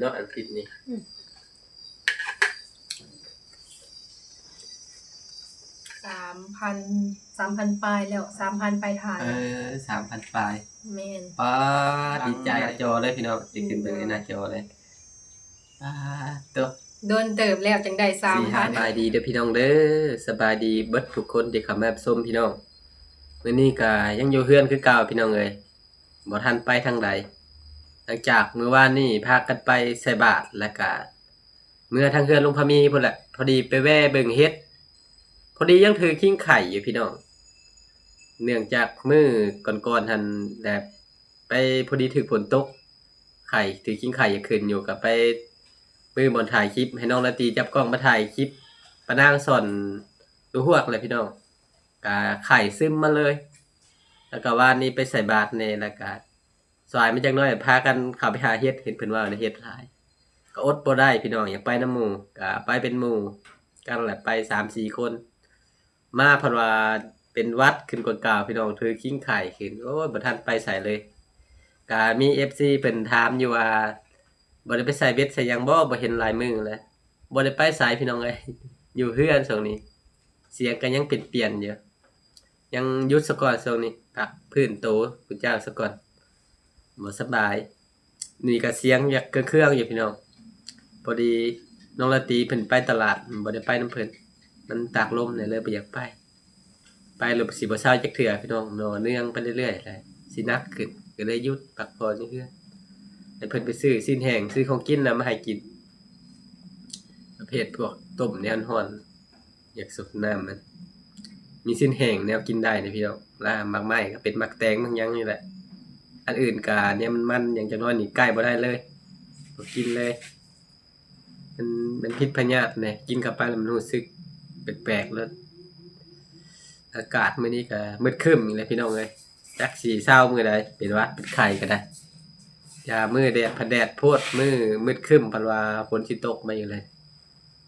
เนาะอันผิดนี่3,000ปลายแล้ว3,000ปลายทาง3,000ปลายแม่นป้าดีใจหน้าจอเลยพี่น้องสิขึ้นไปหน้าจอเลยตัวโดนเติบแล้วจังได้3,000สบายดีเด้อพี่น้องเด้อสบายดีเบิดทุกคนที่เข้ามารับชมพี่น้องมื้อนี้ก็ยังอยู่เฮือนคือเก่าพี่น้องเอ้ยบ่ทันไปทางใดหลังจากมื้อวานนี้พากันไปใส่บาตรแล้วก็เมื่อทางเฮือนลุงพามีพุ่นแหละพอดีไปแว่เบิ่งเฮ็ดพอดียังถือขิงไข่อยู่พี่น้องเนื่องจากมื้อก่อนๆหั่นแบบไปพอดีถึกฝนตกไข่ถือขิงไข่ขึ้นอยู่ก็ไปมื้อบอนถ่ายคลิปให้น้องนาตีจับกล้องมาถ่ายคลิปปะนางสอนดูฮวกเลยพี่น้องก็ไข่ซึมมาเลยแล้วก็วานนี้ไปใส่บาตรในแล้วก็สายมาจักหน่อยพากันเข้าไปหาเฮ็ดเห็นเพิ่นว่าเฮ็ดหลายก็อดบ่ได้พี่น้องอยากไปนำหมู่ก็ไปเป็นหมู่กันแหละไป 3-4 คนมาเพิ่นว่าเป็นวัดขึ้นกว่าเก่าพี่น้องถือขิงไข่ขึ้นโอ้ยบ่ทันไปใส่เลยก็มี FC เพิ่นถามอยู่ว่าบ่ได้ไปใส่เบ็ดใส่หยังบ่เห็นหลายมื้อแล้วบ่ได้ไปไสพี่น้องเอ้ยอยู่เฮือนช่วงนี้เสียงก็ยังเปลี่ยนๆอยู่ยังหยุดซะก่อนช่วงนี้พักพื้นโตพุทธเจ้าซะก่อนบ่สบายนี่ก็เสียงอยากเครื่องๆอยู่พี่น้องพอดีน้องละตีเพิ่นไปตลาดบ่ได้ไปนำเพิ่นมันตากลมเนี่ยเลยบ่อยากไปแล้วสิบ่เช้าจักเทื่อพี่น้องนอนเนื่องไปเรื่อยๆเลยสิหนักขึ้นก็เลยหยุดพักผ่อนอยู่เฮือนให้เพิ่นไปซื้อสิ้นแห้งซื้อของกินน่ะมาให้กินประเภทพวกต้มแนวร้อนอยากสูบน้ำมันมีสิ้นแห้งแนวกินได้นะพี่น้องแล้วหมากไม้ก็เป็นหมากแตงบางอย่างนี่แหละอันอื่นก็เนี่ยมันอย่างจักหน่อยนี่ใกล้บ่ได้เลยบ่กินเลยมันพิษพยาธิแหน่กินเข้าไปแล้วมันรู้สึกแปลกๆแล้วอากาศมื้อนี้ก็มืดครึ้มอีกแล้วพี่น้องเอ้ยจักสิเช้ามื้อใดเป็นหวัดเป็นไข้ก็ได้อย่ามื้อแดดพัดแดดโพดมื้อมืดครึ้มเพิ่นว่าฝนสิตกมาอยู่เลย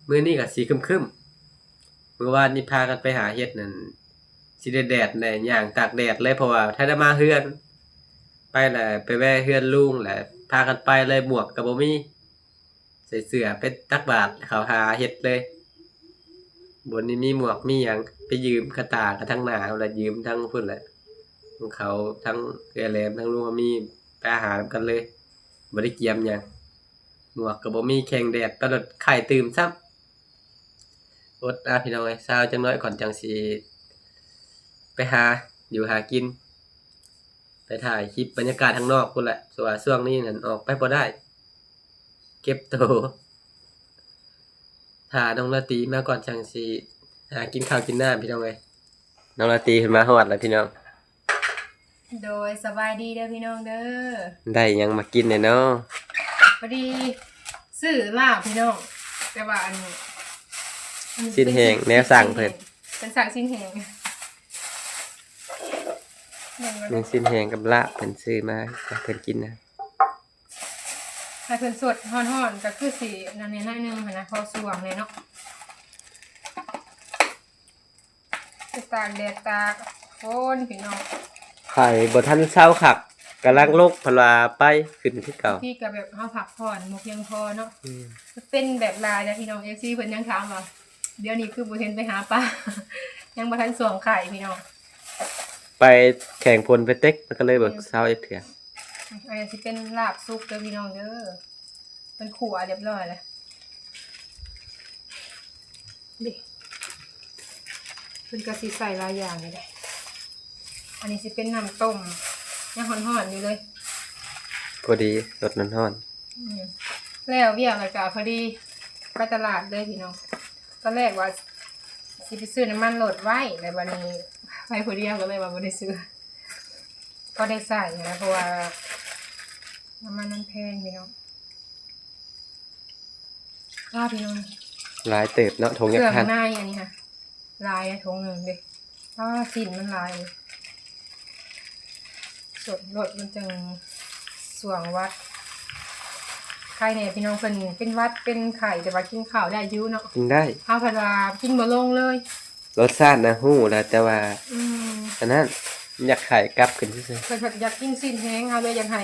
มื้อนี้ก็สิครึ้มๆมื้อวานนี้พากันไปหาเฮ็ดนั่นสิได้แดดแน่ย่างตากแดดเลยเพราะว่าถ้าได้มาเฮือนไปแล้วไปแวะเฮือนลุงแล้วพากันไปเลยหมวกก็บ่มีใส่เสื้อไปตักบาตรเข้าหาเฮ็ดเลยบนนี้มีหมวกมีหยังไปยืมกระตากระทั้งหน้าแล้วยืมทั้งพุ่นแหละของเขาทั้งเรือแหลมทั้งลุงมีไปหากันเลยบ่ได้เกียมหยังหมวกก็บ่มีแข่งแดดตลอดไข้ตื่มซ้ำอดพี่น้องเอ้ยเช้าจังน้อยก่อนจังสิไปหาอยู่หากินไปถ่ายคลิปบรรยากาศข้างนอกพุ่นแหละส่วนช่วงนี้นั่นออกไปบ่ได้เก็บโตถ้าน้องละตีมาก่อนจังสิหากินข้าวกินน้ำพี่น้องเอ้ยน้องละตีขึ้นมาฮอดแล้วพี่น้องโดยสบายดีเด้อพี่น้องเด้อได้หยังมากินเนี่ยเนาะพอดีซื้อลาบพี่น้องแต่ว่าอันสิ้นแห้งแนวสั่งเพิ่นเป็นสั่งสิ้นแห้งนี่สิ้นแห้งกับลาบเพิ่นซื้อมาให้เพิ่นกินนะให้เพิ่นสดฮ้อนๆก็คือสินั่นนี่น้อยนึงหั่นนะพอสวงเลยเนาะไปตากแดดตากฝนพี่น้องไข่บ่ทันเช้าคักกำลังลกพลาไปขึ้นคือเก่าพี่ก็แบบเฮาพักผ่อนบ่เพียงพอเนาะเป็นแบบลายนะพี่น้อง FC เพิ่นยังถามว่าเดี๋ยวนี้คือบ่เห็นไปหาปลายังบ่ทันสวงไข่พี่น้องไปแข่งพลไปเต็กแล้วก็เลยแบบเช้าอีกเทื่ออันนี้สิเป็นลาบซุปเด้อพี่น้องเด้อเป็นขั่วเรียบร้อยแล้วดิเพิ่นก็สิใส่หลายอย่างนี่แหละอันนี้สิเป็นน้ำต้มยังฮ้อนๆอยู่เลยพอดีสดร้อนแล้วเวียกแล้วก็พอดีไปตลาดเลยพี่น้องตอนแรกว่าสิไปซื้อน้ำมันรถไว้แล้ววันนี้ไปพอดีก็เลยว่าบ่ได้ซื้อก็ได้ใส่นะเพราะว่าน้ำมันมันแพงพี่น้องพี่น้องหลายเติบเนาะถุงยักษ์พันในอันนี้ค่ะลายถุงหนึ่งดิสิ้นมันลายสดรสมันจังสวงวัดไข่เนี่ยพี่น้องเพิ่นเป็นวัดเป็นไข่แต่ว่ากินข้าวได้อยู่เนาะกินได้ข้าวผัดว่ากินบ่ลงเลยรสชาตินะฮู้แล้วแต่ว่าอันนั้นอยากไข่กลับขึ้นซื่อๆเพิ่นอยากกินสิ้นแห้งเอาเลยอยากให้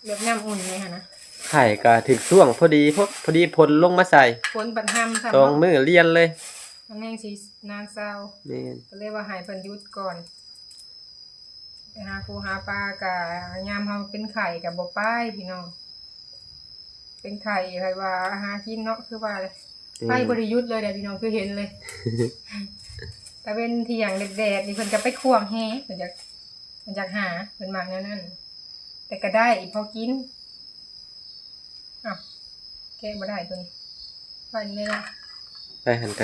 แบบน้ำอุ่นนี่ค่ะนะ ไข่ก็ถึงช่วงพอดีพลลงมาใส่ ฝนบัดห้ำค่ะ สองมื้อเรียนเลย มันแม่งสินานเศร้า แม่น ก็เลยว่าให้เพิ่นหยุดก่อนไปหาปูหาปลากะยามเฮาเป็นไข่กับบ่ป้ายพี่น้องเป็นไข่ใครว่าหากินเนาะคือว่าเลยไปบ่ได้หยุดเลยเด้อพี่น้องคือเห็นเลย แต่เป็นเที่ยงแดดๆนี่เพิ่นก็ไปควงแฮเพิ่นอยากหาเพิ่นมักแนวนั้นแต่ก็ได้อีกพอกินอ้าวแกะบ่ได้ตัวนี้ไปนี่เลยนะ ไปหันไป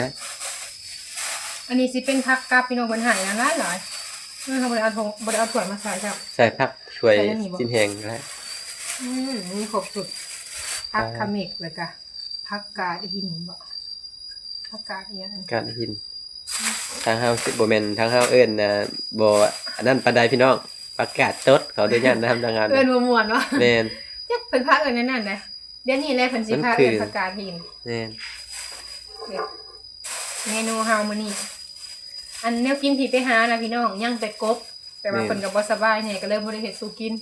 อันนี้สิเป็นผักกาดพี่น้องเพิ่นใหายนะหลายๆเฮาบ่ได้เอาถ้วยมาใส่ครับ ใส่ผักช่วย ใส่อันนี้บ่ กินแห้งได้ มีครบสุดผักขมิกแล้วก็ผักกาดหินบ่ผักกาดอีหยัง การหินทางเฮาสิบ่แม่นทางเฮาเอิ้นบ่อันนั้นปานใดพี่น้องประกาศตดเขาด้วยญาตนำทางงาน เอิ้นบ่ม่วนวะ แม่น จักเป็นผักเอิ้นนั่นๆเด้เดี๋ยวนี้แหละเพิ่นสิพา มันคือ เอิ้นผักกาดหิน แม่น เมนูเฮามื้อนี้อันแนวกินที่ไปหานะพี่น้องย่างแต่กบแต่ว่าเพิ่นก็บ่สบายแหน่ก็เลยบ่ได้เฮ็ดสู่กิน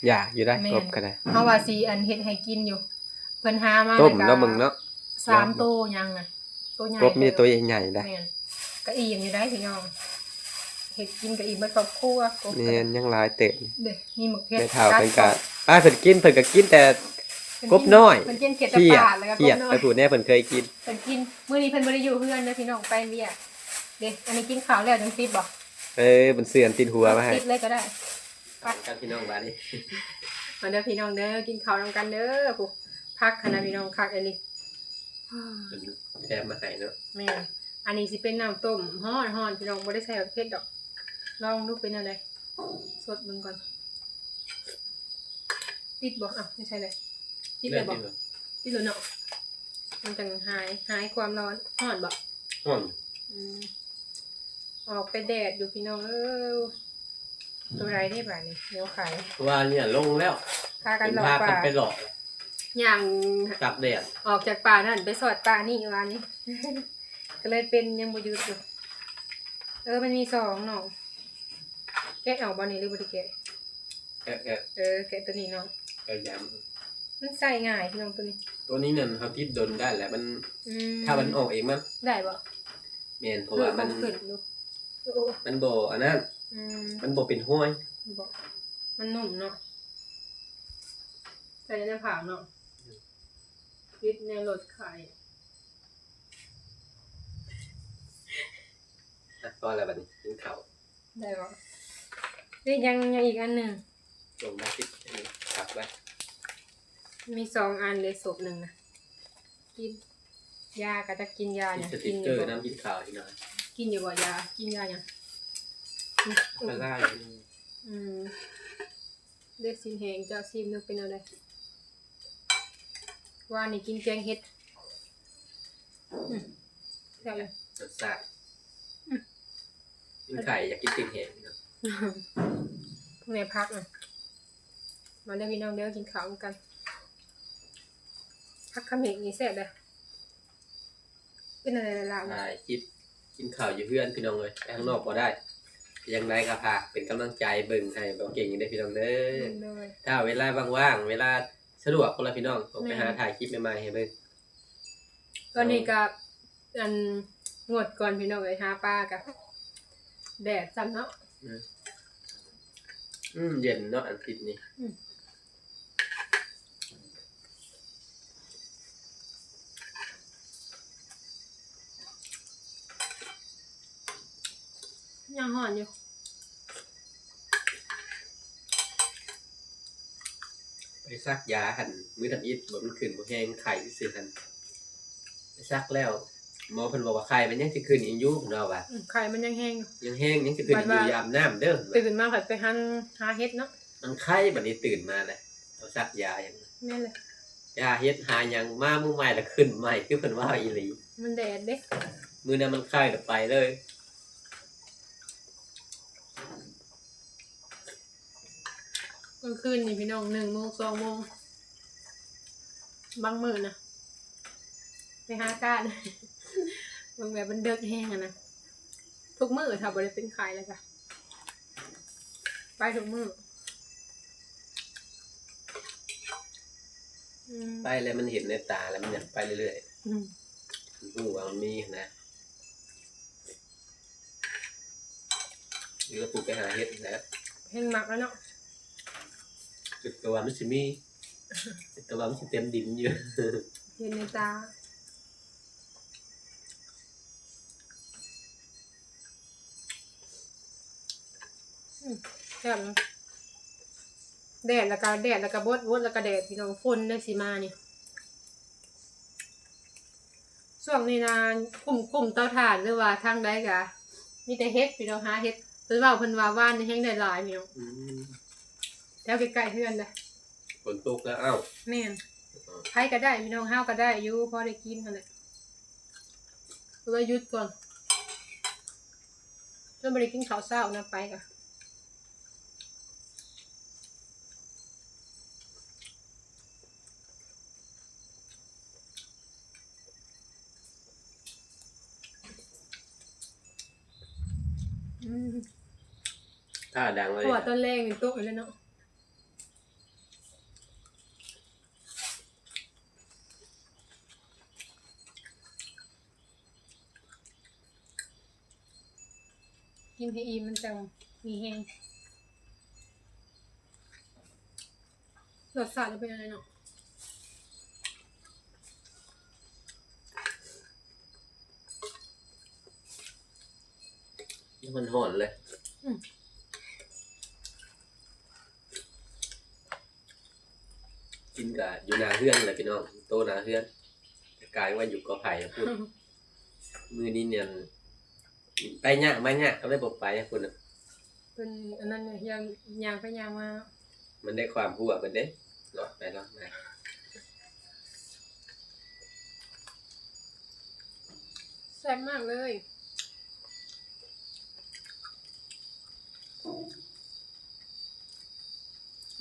อยากอยู่ได้ แม่น กบก็ได้ เฮาว่าสิอันเฮ็ดให้กินอยู่ เพิ่นหามา ต้ม แล้ว เนาะมึงเนาะ 3โตยังน่ะตัวใหญ่ กบมีตัวใหญ่ๆได้ แม่นก็อิ่มอยู่ได้พี่น้องเฮ็ดกินก็อิ่มเบิดครอบครัวกบ แม่นยังหลายเติบ เด้มีหมึกเผ็ด ไม่เท่าเพิ่นก็ป้าเพิ่นกินแต่กบน้อย เพิ่นกินเขียด เขียด ตะปาดแล้วก็ก เขีย บ ด น้อ ไป ย พูดแน่เพิ่นเคยกิน เพิ่นกินมื้อนี้เพิ่นบ่ได้อยู่เฮือนเด้อพี่น้องไปเวียกเด้อันนี้กินข้าวแล้วจังติดบ่ มันเสื่อนติดหัวมาให้ ติดเลยก็ได้ กันพี่น้องบาดนี้ มาเด้อพี่น้องเด้อกินข้าวนำกันเด้อผู้พักคณะพี่น้องคักอันนี้ เพิ่นแถมมาให้เนาะ แม่นอันนี้สิเป็นน้ำต้มฮ้อนๆพี่น้องบ่ได้ใส่เผ็ดดอกลองดูเป็นอะไรสดเบิ่งก่อนติดบ่อ่ะไม่ใช่เลยติดเลยบ่ติดเลยเนาะมันจังหายความร้อนฮ้อนบ่ ฮ้อน อืมออกไปแดดอยู่พี่น้องตัวไรได้บ่านี่เดี๋ยวขาย ว่าเนี่ยลงแล้ว พากันหลอก พา ป่า กันไปหลอก อย่าง ตากแดด ออกจากป่านั่นไปสอดป่านี่วันนี้ ก็เลยเป็นยังบ่หยุดอยู่มันมี2เนาะแกะออกบ่นี่หรือบ่ได้แกะ แอะ แกะตัวนี้เนาะ ย้ำ มันใส่ง่ายพี่น้องตัวนี้ ตัวนี้เนี่ยเขาติดดนได้แหละมัน อืม ถ้ามันออกเองมัน ได้บ่ แม่นเพราะว่ามัน ขึ้นดูโอ้ มันบ่อันนั้น อืม มันบ่เป็นห้วย บ่มันนุ่มเนาะใส่ในผักเนาะคิดในรถขาย ก็อะไรบัดนี้กินข้าว ได้บ่นี่ยังอีกอันหนึง ลงมาติดอันนี้ตักไว้ มี2อันเลยศพหนึงนะกินยาก็จะกินยา ติด เนี่ย ส กิ ติ๊ น ก อ เกอยู่ ร์ บ่ น้ำกินข้าวอีกหน่อย กินอยู่บ่ยากินยาหยัง ก็ได้ อืมเด็กสินแหงเจ้าซีมนึกเป็นอะไรว่านี่กินแกงเห็ดเท่าไหร่ รสชาติกินไข่อยากกินติ่งแห้งเนาะ แม่พักอ่ะมาเด้อพี่น้องเด้อกินข้าวกันพักคำเห็ดนี่แซ่บเลยเป็นอะไรล่ะ ถ่ายคลิปกินข้าวอยู่เพื่อนพี่น้องเลยไปข้างนอกบ่ได้ยังไงก็พากเป็นกำลังใจเบิ่งให้บ่เก่งได้พี่น้องเด้อ เลย ถ้าเวลาว่างๆเวลาสะดวกคนละพี่น้องผมไปหาถ่ายคลิปใหม่ๆให้เบิ่ง ตอนนี้ก็อันงดก่อนพี่น้องไปหาปลากับแดดจันเนาะ เย็นเนาะอันติดนี่ ยังห่อนอยู่ ไปซักยาหันมื้อทำอิฐบ่มันขึ้นบ่แห้งไข่ซื่อๆหันไปซักแล้วหมอเพิ่นบอกว่าไข่มันยังสิขึ้นอีกอยู่เพิ่นว่าว่า ไข่มันยังแห้งอยู่ ยังแห้งยังสิขึ้นอีกอยู่อยาอาบน้ำเด้อ ตื่นมาผัดไปหาเฮ็ดเนาะ มันไข้บัดนี้ตื่นมาเลยเอาซักยาหยัง แม่นเลย ยาเฮ็ดหาหยังมามื้อใหม่แล้วขึ้นใหม่คือเพิ่นว่าอีหลี มันแดดเด้ มื้อนั้นมันไข้แล้วไปเลย กลางคืนนี่พี่น้อง1 โมง 2 โมงบางมื้อนะไปหากาด บางแบบมันเดิกแห้งอะนะทุกมื้อถ้าบ่ได้เป็นไข่แล้วจ้ะไปทุกมื้อ ไปแล้วมันเห็นในตาแล้วมันอยากไปเรื่อย อืม ๆรู้ว่ามันมีนะนี่ก็ปลูกไปหาเห็ดนะ เห็นหมักแล้วเนาะ จุดตัวมันสิมีแต่ว่ามันสิเต็มดินอยู่ เห็นในตาแซ่บเนาะแดดแล้วก็บดแล้วก็แดดพี่น้องฝนได้สิมานี่ช่วงนี้นะกลุ่มเตาถ่านหรือว่าทางใดกะมีแต่เฮ็ดพี่น้องหาเฮ็ดเพิ่นว่าว่านนี่แฮงได้หลายพี่น้อง อืม แถวใกล้ๆเฮือนเด้อ ฝนตกแล้วเอ้า แม่นไผก็ได้พี่น้องเฮาก็ได้อยู่พอได้กินนั่นแหละเลยหยุดก่อนจนบ่ได้กินข้าวเช้านะไปกะ ถ้าดังเลย เพราะว่าตอนแรกนี่ตกเลยเนาะกินให้อิ่มมันจังมีแฮงรสชาติจะเป็นอะไรเนาะ มันหอนเลย กินกับอยู่นาเฮือนเลยพี่น้องโตนาเฮือนกลายว่าอยู่กอไผ่พูดมือนี้เนี่ยไปยากไม่ยากก็เลยบอกไปพูดน่ะ เป็นอันนั้นเนี่ยยางไปยางมา มันได้ความหัวมันเด้หลอดไปหลอดมา แซ่บมากเลย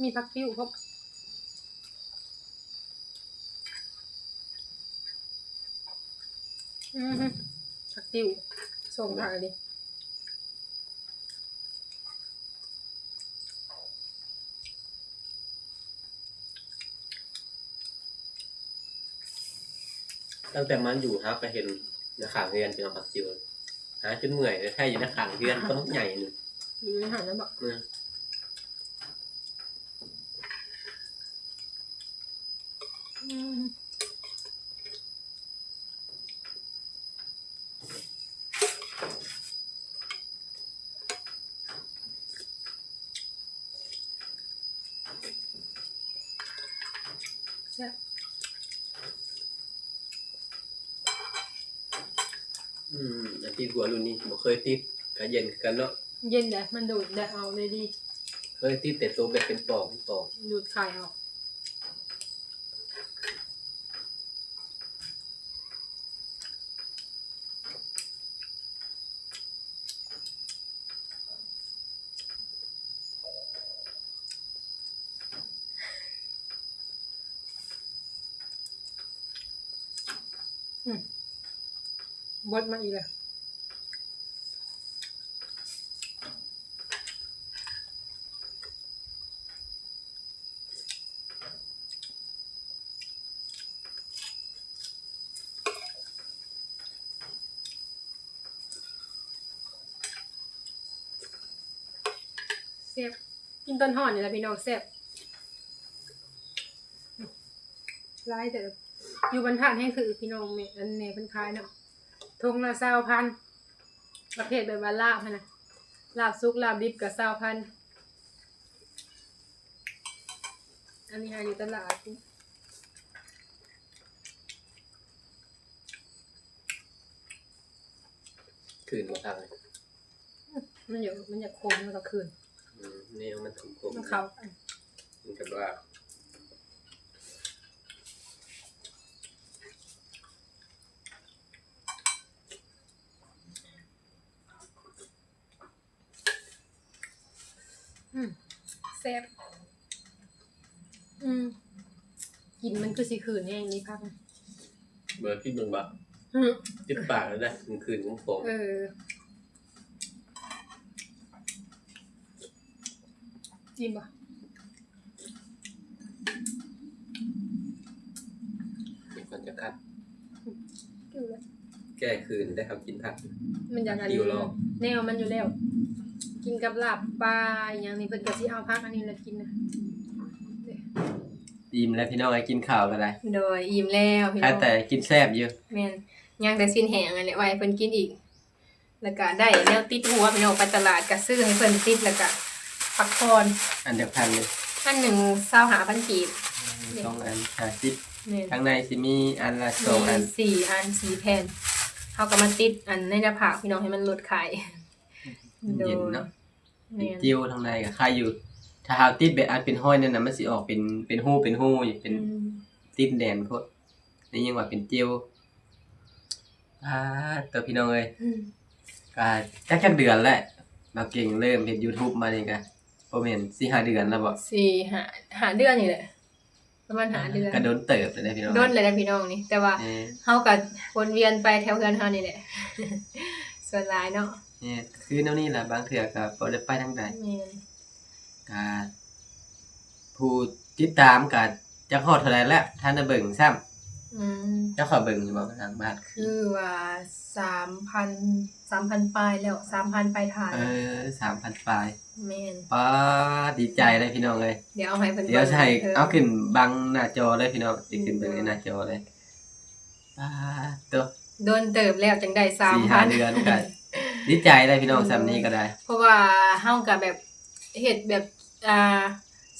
มีผักติ้วครบผักติ้วส่งผักเลย ตั้งแต่มันอยู่ครับไปเห็นนาขางเฮือนเป็นผักจิ๋วหาจนเมื่อยเลยแค่อยู่นาขางเฮือนก็ต้องใหญ่หนึ่ง อยู่ในหันแล้วบอก เนี่ย แซ่บ อันที่หัวรุ่นนี้บ่เคยติดก็เย็นคือกันเนาะ เย็นเด้มันดูดได้เอาเลยดี เคยติดแต่ตัวแบบเป็นปองปอง ดูดไข่ออกบดมาอีกแล้วแซ่บกินต้นห่อนนี่แหละพี่น้องแซ่บร้ายแต่อยู่บรรทัดแห่งคือพี่น้องเมอันเมเพิ่นขายเนาะทงละ20,000ประเภทแบบว่าลาบหั่นน่ะลาบสุกลาบดิบก็20,000อันนี้หาอยู่ตลาด คืนมาทางเลย มันอยากโคมมันก็คืน นี่มันคม มันเข้ากัน มันกันว่า แซ่บกินมันคือสิคืนแห้งนี่พัก เบอร์พี่เบิ่งบ่ติดปากแล้วนะมันคืนของผม จิ้มป่ะ กัด อยู่แล้ว แก้คืนได้ครับกินผัก มันอยากอัน หิ นี้ วแล้ว แนวมันอยู่แล้ว กินกับลาบปลาอหย่างนี้เพิ่นก็สิเอาผักอันนี้แหละกินนะ อิ่มแล้วพี่น้องไอ้กินข้าวก็ได้ โดยอิ่มแล้วพี่น้อง แต่กินแซ่บอยู่ แม่นย่างแต่สิ้นแหงอันนี้ไว้ให้เพิ่นกินอีก แล้วก็ได้แนวติดหัวพี่น้องไปตลาดก็ซื้อให้เพิ่นติดแล้วก็พักผ่อน อันเดียวกันเลย อันหนึ่ง25,000กีบ ต้องอัน50 แม่น ข้างในสิมีอันละ2อัน มี4อัน4แผ่นเฮาก็มาติดอันในหน้าผากพี่น้องให้มันลดไข เย็นเนาะ แม่น จิ้วทางในก็คายอยู่ ถ้าหากติดแบบอันเป็นห้อยนั่นน่ะมันสิออกเป็นหูอยู่เป็นติดแดนพวกนี่ยังว่าเป็นจิ้วตัวพี่น้องเอ้ย ก็จักเดือนแหละมาเก่งเริ่มเฮ็ด YouTube มานี่ก็บ่แม่น4-5เดือนแล้วบ่ หาเดือนนี่แหละประมาณหาเดือน ก็โดนเติบเลยนะพี่น้อง โดนเลยนะพี่น้องนี่แต่ว่า เฮาก็วนเวียนไปแถวเฮือนเฮานี่แหละ ส่วนหลายเนาะ เนี่ยคือแนวนี้ล่ะบางเทื่อก็บ่ได้ไปทางใด แม่น ก็ผู้ติดตามก็จักฮอดเท่าใดแล้วท่านได้เบิ่งซ้ำ อืม จักขอเบิ่งอยู่บ่ทางบ้าน คือว่า3,000ปลายแล้ว 3,000ปลายทาน 3,000ปลาย แม่น ป๊าดีใจเลยพี่น้องเอ้ย เดี๋ยวเอาให้เพิ่น เดี๋ยวสิให้ บิ่ง เอาขึ้นบังหน้าจอเลยพี่น้องสิขึ้นเบิ่งในหน้าจอเลยป๊าตัว โดนเติบแล้วจังได้ 4-5 เดือนก็ดีใจเลยพี่น้องซ้ำนี้ก็ได้ 3,000เพราะว่าเฮาก็แบบเฮ็ดแบบ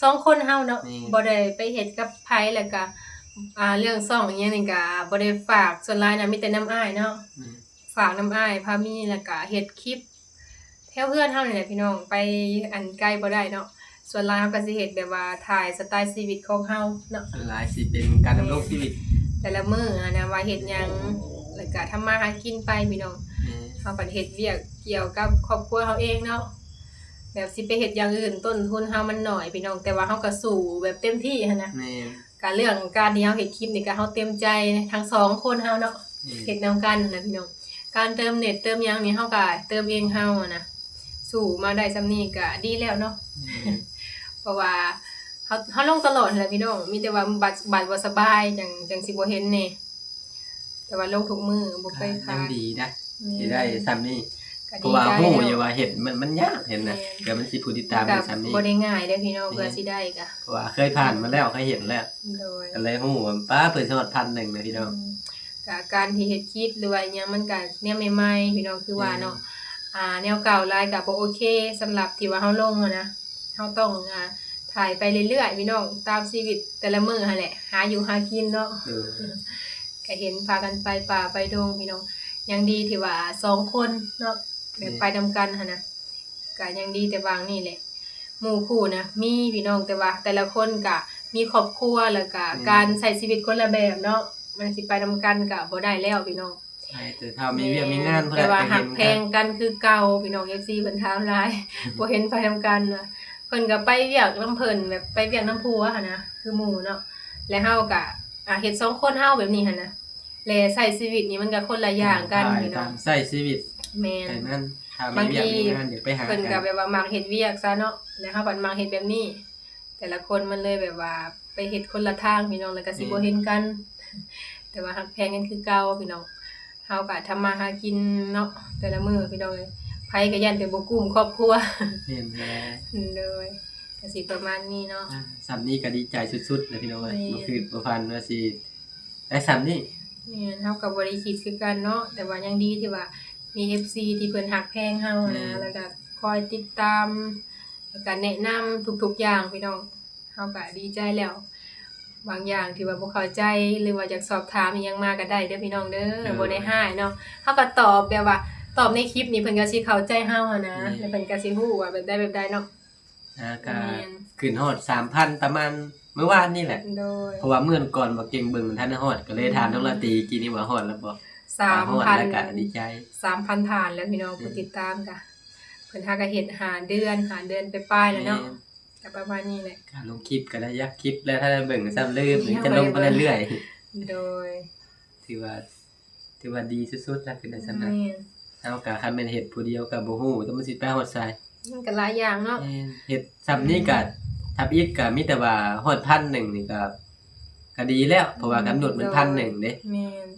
สองคนเฮาเนาะ นี่ บ่ได้ไปเฮ็ดกับไผแล้วก็เรื่องซ่องอีหยังนี่ก็บ่ได้ฝากส่วนหลายน่ะมีแต่น้ำอ้ายเนาะ ฝากน้ำอ้ายพามีแล้วก็เฮ็ดคลิปแถวเพื่อนเฮานี่แหละพี่น้องไปอันไกลบ่ได้เนาะส่วนหลายเฮาก็สิเฮ็ดแบบว่าถ่ายสไตล์ชีวิตของเฮาเนาะ ส่วนหลายสิเป็นการดำรงชีวิต แต่ละมื้อนะว่าเฮ็ดหยังแล้วก็ทำมาหากินไปพี่น้องเฮาก็เฮ็ดเวียกเกี่ยวกับครอบครัวเฮาเองเนาะแบบสิไปเฮ็ดอย่างอื่นต้นทุนเฮามันน้อยพี่น้องแต่ว่าเฮาก็สู้แบบเต็มที่หันนะ แม่ การเรื่องการที่เฮาเฮ็ดคลิปนี่ก็เฮาเต็มใจทั้งสองคนเฮาเนาะ เฮ็ดนำกันนั่นแหละพี่น้อง การเติมเน็ตเติมหยังนี่เฮาก็เติมเองเฮาอะนะสู่มาได้ส่ำนี้ก็ดีแล้วเนาะ เพราะว่าเฮาลงตลอดนั่นแหละพี่น้อง มีแต่ว่าบัตรบ่สบายจังสิบ่เห็นแน่แต่ว่าลงทุกมื้อบ่เคย ยั ขาง ด ดีนะที่ได้ซ้ำนี้ ก็ เพ ดี ราะว่า ใจ ฮู้ แล้ว อย่าว่าเห็นมันยากเห็นนะเดี๋ยวมันสิผู้ติดตาม ก็ ในซ้ำนี้ บ่ได้ง่ายเด้อพี่น้องเพื่อสิได้ก็ เพราะว่าเคยผ่านมาแล้วเคยเห็นแล้ว โดย ก็เลยฮู้ว่าป้าเปิดสมัคร1,000นะพี่น้อง ก็การที่เฮ็ดคลิปหรือว่าอิหยังมันก็แนวใหม่ๆพี่น้องคือว่าเนาะแนวเก่าหลายก็บ่โอเคสำหรับที่ว่าเฮาลงอะนะเฮาต้องถ่ายไปเรื่อยๆพี่น้องตามชีวิตแต่ละมื้อหั่นแหละหาอยู่หากินเนาะ ก็เห็นพากันไปป่าไปดงพี่น้องยังดีที่ว่า2คนเนาะแบบไปนำกันหั่นนะก็ยังดีแต่วางนี่แหละหมู่คู่นะมีพี่น้องแต่ว่าแต่ละคนก็มีครอบครัวแล้วก็การใช้ชีวิตคนละแบบเนาะมันสิไปนำกันก็บ่ได้แล้วพี่น้อง ใช่แต่ถ้ามีเวียกมีงานเพิ่น แต่ว่า ก็ หั เห็ ก น แพงกันคือเก่าพี่น้อง FC เพิ่นถามหลาย บ่เห็นไปนำกันว่ะเพิ่นก็ไปเวียกนำเพิ่นแบบไปเวียกนำผัวหั่นนะคือหมู่เนาะและเฮาก็เฮ็ด2คนเฮาแบบนี้หั่นนะและใช้ชีวิตนี่มันก็คนละอย่างกันพี่น้อง ใช้ชีวิต แม่น แต่นั่นถ้ามีเวียกมีงานเดี๋ยวไปหา เพิ่น กั ก็ น แบบว่ามักเฮ็ดเวียกซะเนาะแล้วเฮาก็มักเฮ็ดแบบนี้ แต่ละคนมันเลยแบบว่าไปเฮ็ดคนละทางพี่น้องแล้วก็สิบ่เห็นกัน แต่ว่าหักแพงกันคือเก่าพี่น้องเฮาก็ทำมาหากินเนาะแต่ละมื้อพี่น้องเอ้ยไผก็ยันแต่บ่กุ้มครอบครัว เห็นแล้ว เลยก็สิประมาณนี้เนาะ ซ้ำนี้ก็ดีใจสุดๆเลยพี่น้องเอ้ย แม่ บ่คือบ่ฟันว่าสิได้ซ้ำนี้ แม่นเฮาก็บ่ได้คิดคือกันเนาะแต่ว่ายังดีที่ว่ามี FC ที่เพิ่นฮักแพงเฮานะแล้วก็คอยติดตามแล้วก็แนะนำทุกๆอย่างพี่น้องเฮาก็ดีใจแล้ว บางอย่างที่ว่าบ่เข้าใจหรือว่าอยากสอบถามอิหยังมาก็ได้เด้อพี่น้องเด้อบ่ได้ห้ายเนาะเฮาก็ตอบแบบว่าตอบในคลิปนี้เพิ่นก็สิเข้าใจเฮาอะนะแล้วเพิ่นก็สิฮู้ว่าแบบใดแบบใดเนาะ ก็ แม่น ขึ้นฮอด 3,000 ประมาณเมื่อวานนี่แหละ โดย เพราะว่าเมื่อก่อนบ่เก่งเบิ่งท่านฮอดก็เลยถามน้องลาตรีกินนี่ว่าฮอดแล้วบ่ฮอดแล้วก็ดีใจ 3,000 ฐานแล้วพี่น้องผู้ติดตามก็เพิ่นหาก็เฮ็ดหาเดือนไปปลายแล้วเนาะก็ประมาณนี้แหละ การลงคลิปก็ได้ยักคลิปแล้วถ้าได้เบิ่งซ้ำลืมจะลงไปเรื่อย โดย ๆถือว่าดีสุดๆแล้วคือได้สำนัก แม่น เฮาก็คันแม่นเฮ็ดผู้เดียวก็บ่ฮู้แต่มันสิไปฮอดไส มันก็หลายอย่างเนาะ เฮ็ดซ้ำนี้ก็ทับอีกก็มีแต่ว่าฮอด1,000นี่ก็ ก็ดีแล้วเพราะว่ากำหนดมัน1,000เด้ แม่น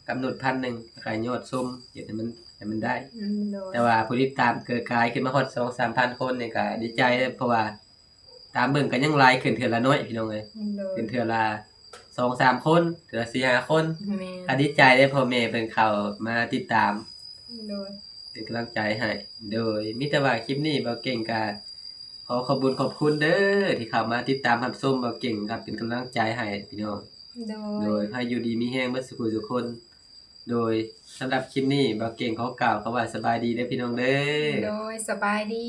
กำหนด1,000ขายยอดซุ่มเฮ็ดให้มันได้ โดย แต่ว่าผู้ติดตามเกิดกลายขึ้นมาฮอด 2-3,000 คนนี่ก็ดีใจเพราะว่าตามเบิ่งก็ยังหลายขึ้นเทื่อละน้อยพี่น้องเอ้ย โดย ขึ้นเทื่อละ2-3 คนเทื่อละ4-5 คน แม่ ก็ดีใจได้พ่อแม่เพิ่นเข้ามาติดตาม โดย เป็นกำลังใจให้โดยมีแต่ว่าคลิปนี้เบาเก่งก็ขอขอบคุณขอบคุณเด้อที่เข้ามาติดตามรับชมเบาเก่งครับเป็นกำลังใจให้พี่น้อง โดยให้อยู่ดีมีแรงเบิดสุขทุกคน โดยสำหรับคลิปนี้เบาเก่งขอกล่าวคำว่าสบายดีเด้อพี่น้องเด้อ โดยสบายดี